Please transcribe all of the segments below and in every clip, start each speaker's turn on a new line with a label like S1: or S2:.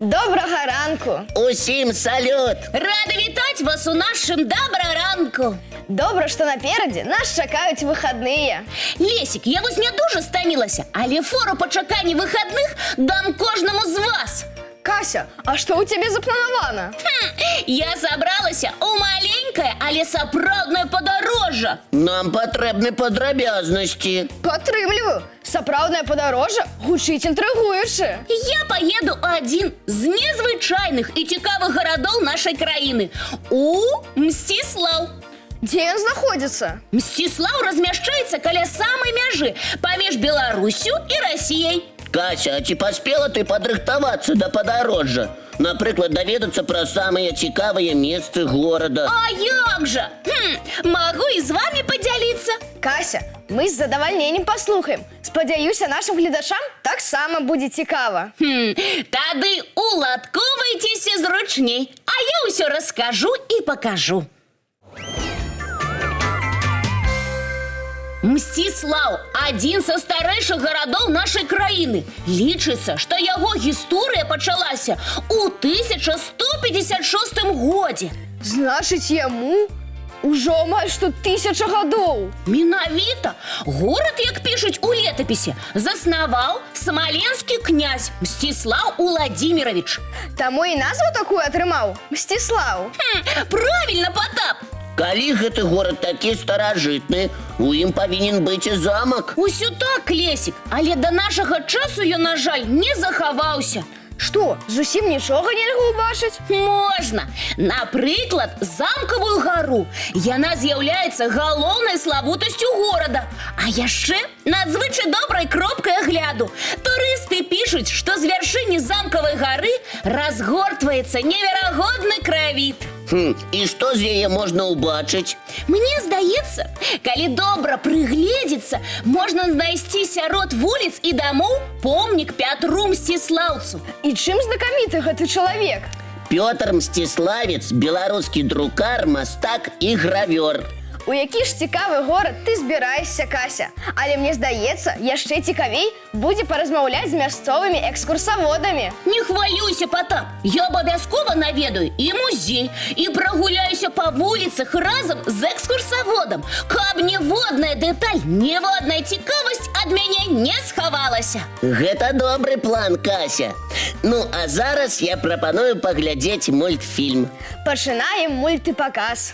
S1: Доброго ранку!
S2: Усім салют!
S3: Рада вітати вас у нашым добраранку.
S1: Добре, що напереді нас чекають вихідні.
S3: Лесик, я вось не дуже стамілася, але фору по чаканні вихідних дам кожному з вас.
S1: Кася, а що у тебе заплановано?
S3: Я собралася у маленькое, але сапраўднае падарожжа.
S2: Нам патрэбны падрабязнасці.
S1: Падтрымліваю. Сапраўднае падарожжа гучыць інтрыгуючы.
S3: Я поеду у один з незвычайных і цікавых гарадоў нашай краіны – у Мсціслаў.
S1: Дзе ён знаходзіцца?
S3: Мсціслаў размяшчаецца каля самай мяжы паміж Беларусю і Расіяй.
S2: Кася, а ці паспела ты падрыхтавацца да падарожжа? Напрыклад, даведацца пра самыя цікавыя месцы горада.
S3: А як жа? Могу і з вами подзяліцца.
S1: Кася, мы з задавальненнем паслухаем. Спадзяюся, нашим гледачам таксама будзе цікава.
S3: Тады уладкоўвайцеся зручней, а я ўсё раскажу і пакажу. Мсціслаў – адзін са старэйшых гарадоў нашай краіны. Лічыцца, што яго гісторыя пачалася ў 1156 годзе.
S1: Значыць, яму ўжо амаль што 1000 гадоў.
S3: Менавіта горад, як пішуць у летапісе, заснаваў смаленскі князь Мсціслаў Уладзімірович.
S1: Таму і назву такую атрымаў Мсціслаў.
S3: Правильно, Потап!
S2: Калі гэты горад такі старажытны, у ім павінен быць і замак.
S3: Усё так, Лесік, але да нашага часу ён, на жаль, не захаваўся.
S1: Што, зусім нічога нельга ўбачыць?
S3: Можна. Напрыклад, замкавую гару. Яна з'яўляецца галоўнай славутасцю горада. А яшчэ надзвычай добрай кропкай агляду. Турысты пішуць, што з вяршыні замкавай гары разгортваецца неверагодны краявід.
S2: І што з яе можна ўбачыць?
S3: Мне здаецца, калі добра прыгледзецца, можна знайсці сярод вуліц і дамоў помнік Пятру Мсціслаўцу.
S1: І чым знакаміты гэты чалавек?
S2: Пётр Мсціславец, беларускі друкар, мастак і гравёр.
S1: У які ж цікавы горад ты збіраешся, Кася. Але мне здаецца, яшчэ цікавей будзе паразмаўляць з мясцовымі экскурсаводамі.
S3: Не хвалюйся, Потап, я абавязкова наведаю і музей, і прагуляюся па вуліцах разам з экскурсаводам, каб ніводная дэталь, ніводная цікавасць ад мяне не схавалася.
S2: Гэта добры план, Кася. Ну, а зараз я прапаную паглядзець мультфільм.
S1: Пачынаем мультипаказ.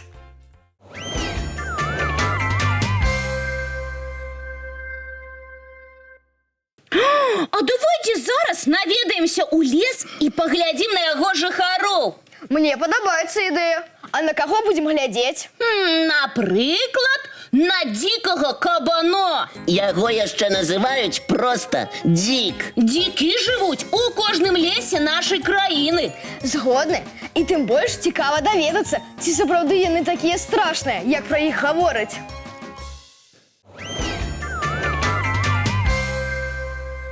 S3: А давайте зараз наведаемся ў лес і паглядзім на яго жыхароў.
S1: Мне падабаецца ідэя. А на каго будзем глядзець?
S3: Напрыклад, на дзікага кабана.
S2: Яго яшчэ называюць проста дзік.
S3: Дзікі жывуць у кожным лесе нашай краіны.
S1: Згодны. І тым больш цікава даведацца, ці сапраўды яны такія страшныя, як пра іх гавораць.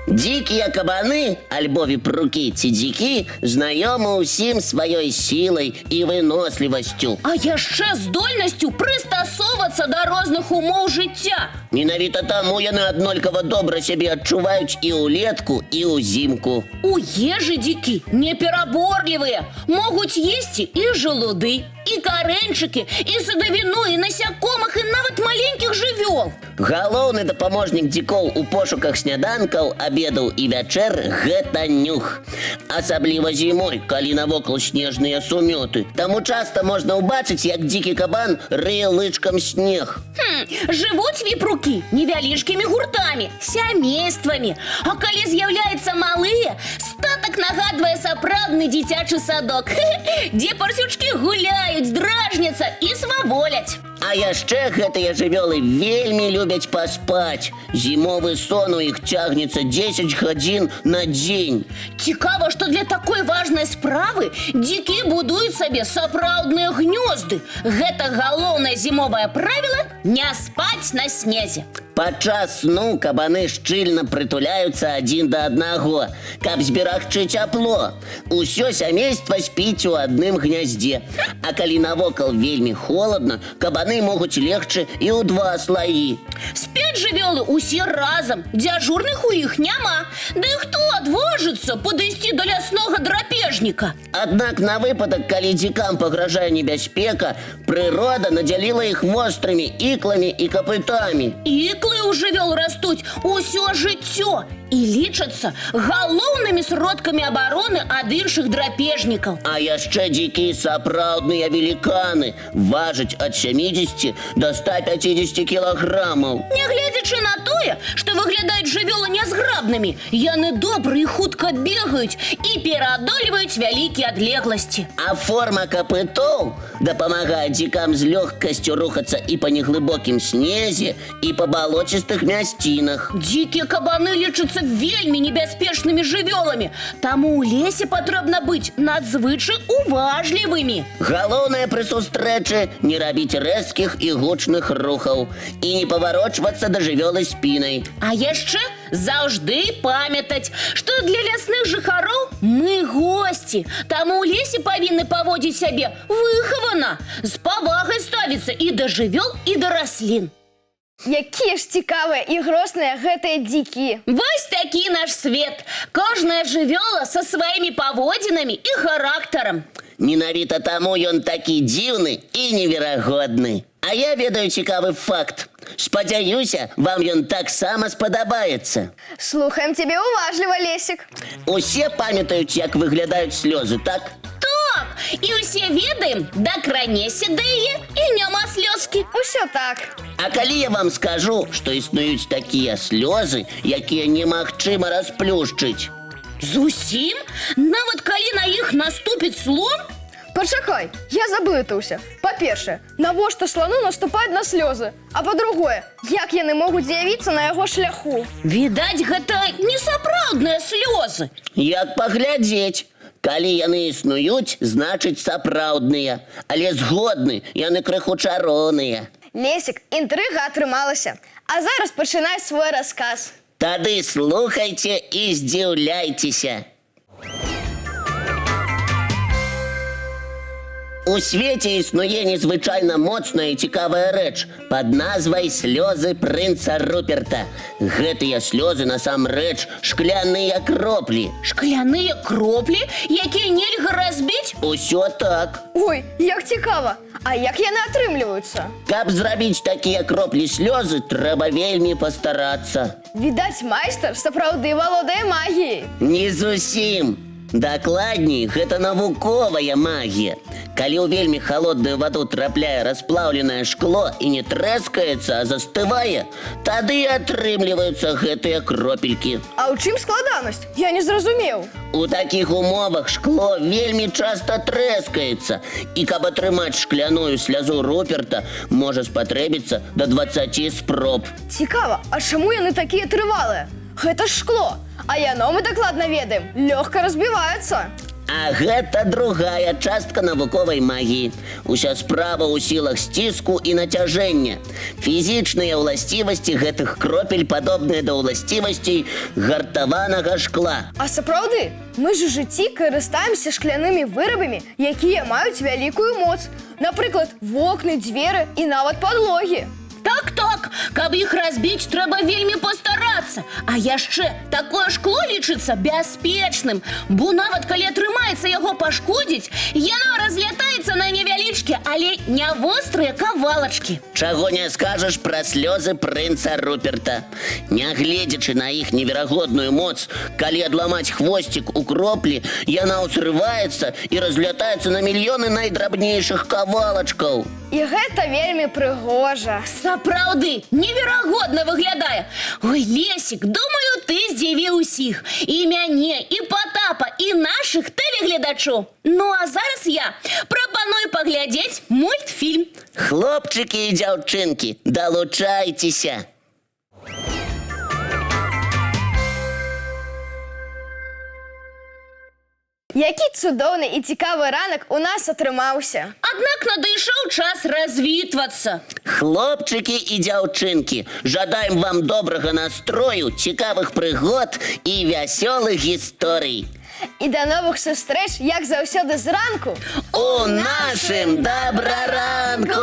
S2: Дзікія кабаны, альбо віпрукі ці дзікі, знаёмы ўсім сваёй сілай і вынослівасцю.
S3: А яшчэ здольнасцю прыстасоўвацца да розных умоў жыцця.
S2: Менавіта таму яны аднолькава добра сябе адчуваюць і ўлетку, і ўзімку.
S3: У ежы дзікі непераборлівыя, могуць есці і жалуды, і карэньчыкі, і садавіну, і насякомых, і нават маленькіх жывёл.
S2: Галоўны дапаможнік дзікоў у пошуках сняданкаў, абедаў і вячэр – гэта нюх. Асабліва зімой, калі навокал снежныя сумёты. Таму часта можна ўбачыць, як дзікі кабан рые лычкам снег.
S3: Жывуць віпрукі невялічкімі гуртамі, сямействамі. А калі з'яўляюцца малыя, статак нагадвае сапраўдны дзіцячы садок, дзе парсючкі гуляюць, дражняцца і сваволяць.
S2: А яшчэ гэтыя жывёлы вельмі любяць паспаць. Зімовы сон у іх цягнецца 10 гадзін на дзень.
S3: Цікава, што для такой важнай справы дзікі будуюць сабе сапраўдныя гнёзды. Гэта галоўнае зімовае правіла – не спаць на снезе.
S2: Падчас сну кабаны шчыльна прытуляюцца адзін да аднаго, каб зберагчы цяпло. Усё сямейства спіць у адным гняздзе. А калі навокал вельмі холадна, кабаны могуць легчы і ў 2 слаі.
S3: Спяць жывёлы усе разам, дзяжурных у іх няма. Ды хто адважыцца падысці да ляснога драпежніка?
S2: Аднак на выпадак, калі дзікам пагражае небяспека, прырода надзяліла іх вострымі ікламі і капытамі.
S3: Іклы ў жывёл растуць усё жыццё і лічацца галоўнымі сродкамі абароны ад іншых драпежнікаў.
S2: А яшчэ дзікія сапраўдныя веліканы важаць ад 70 до 150 кілаграмаў.
S3: Нягледзячы на тое, што выглядаюць жывёлы нязграбнымі, яны добра і хутка бегаюць і пераадольваюць вялікія адлегласці.
S2: А форма капытоў дапамагае дзікам з лёгкасцю рухацца і па неглыбокім снезе, і па балоцістых мясцінах.
S3: Дзікія кабаны лічацца вельмі небяспечнымі жывёламі, таму ў лесе патрэбна быць надзвычай уважлівымі.
S2: Галоўнае пры сустрэчы не рабіць рэзкіх і гучных рухаў і не паварочвацца да жывёлы спінай.
S3: А яшчэ заўжды памятаць, што для лясных жыхароў мы госці, таму ў лесе павінны паводзіць сябе выхавана, з павагай ставіцца і да жывёл, і да раслін.
S1: Якія ж цікавыя і грозныя гэтыя дзікі.
S3: Вось такі наш свет. Кожная жывёла са сваімі паводзінамі і характарам.
S2: Менавіта таму ён такі дзіўны і неверагодны. А я ведаю цікавы факт. Спадзяюся, вам ён таксама спадабаецца.
S1: Слухаем цябе уважліва, Лесік.
S2: Усе памятаюць, як выглядаюць слёзы, так?
S3: Так, і ўсе ведаем, дакранешся да яе і няма слёзкі.
S1: Усё так.
S2: А калі я вам скажу, што існуюць такія слёзы, якія немагчыма расплюшчыць?
S3: Зусім? Нават калі на іх наступіць слон?
S1: Пачакай, я заблытаўся. Па-першае, навошта слону наступаць на слёзы? А па-другое, як яны могуць з'явіцца на яго шляху?
S3: Відаць, гэта несапраўдныя слёзы.
S2: Як паглядзець? Калі яны існуюць, значыць сапраўдныя. Але згодны, яны крыху чароўныя.
S1: Лесік, інтрыга атрымалася. А зараз пачынай свой расказ.
S2: Тады слухайце і здзіўляйцеся. У свеце існуе незвычайна моцная і цікавая рэч пад назвай слёзы прынца Руперта. Гэтыя слёзы насамрэч шкляныя кроплі.
S3: Шкляныя кроплі, якія нельга разбіць?
S2: Усё так.
S1: Ой, як цікава. А як яны атрымліваюцца?
S2: Каб зрабіць такія кроплі слёзы, трэба вельмі пастарацца.
S1: Відаць, майстар сапраўды валодае магіяй.
S2: Не зусім. Дакладней, гэта навуковая магія. Калі ў вельмі халодную ваду трапляе расплаўленае шкло і не трэскаецца, а застывае, тады і атрымліваюцца гэтыя кропелькі.
S1: А ў чым складанасць? Я не зразумеў.
S2: У такіх умовах шкло вельмі часта трэскаецца, і каб атрымаць шкляную слязу Руперта, можа спатрэбіцца да 20 спроб.
S1: Цікава, а чаму яны такія трывалыя? Гэта ж шкло, а яно, мы дакладна ведаем, лёгка разбіваецца.
S2: А гэта другая частка навуковай магіі. Уся справа ў сілах сціску і нацяжэння. Фізічныя ўласцівасці гэтых кропель падобныя да ўласцівасцей гартаванага шкла.
S1: А сапраўды, мы ж у жыцці карыстаемся шклянымі вырабамі, якія маюць вялікую моц. Напрыклад, вокны, дзверы і нават падлогі.
S3: Так, каб іх разбіць, трэба вельмі пастарацца. А яшчэ такое шкло лічыцца бяспечным, бо нават калі атрымаецца яго пашкодзіць, яно разлятаецца на невялічкія, але не вострыя кавалачкі.
S2: Чаго не скажаш пра слёзы прынца Руперта. Нягледзячы на іх неверагодную моц, калі адламаць хвосцік у кроплі, яна ўзрываецца і разлятаецца на мільёны найдрабнейшых кавалачкаў.
S1: І гэта вельмі прыгожа.
S3: Сапраўды, неверагодна выглядае. Ой, Лесік, думаю, ты здзівіў усіх. І мяне, і Патапа, і нашых тэлегледачоў. Ну а зараз я прапаную паглядзець мультфільм.
S2: Хлопчыкі і дзяўчынкі, далучайцеся!
S1: Які цудоўны і цікавы ранак у нас атрымаўся.
S3: Аднак надышоў час развітвацца.
S2: Хлопчыкі і дзяўчынкі, жадаем вам добрага настрою, цікавых прыгод і вясёлых гісторый.
S1: І да новых сустрэч, як заўсёды зранку.
S2: У нашым добраранку!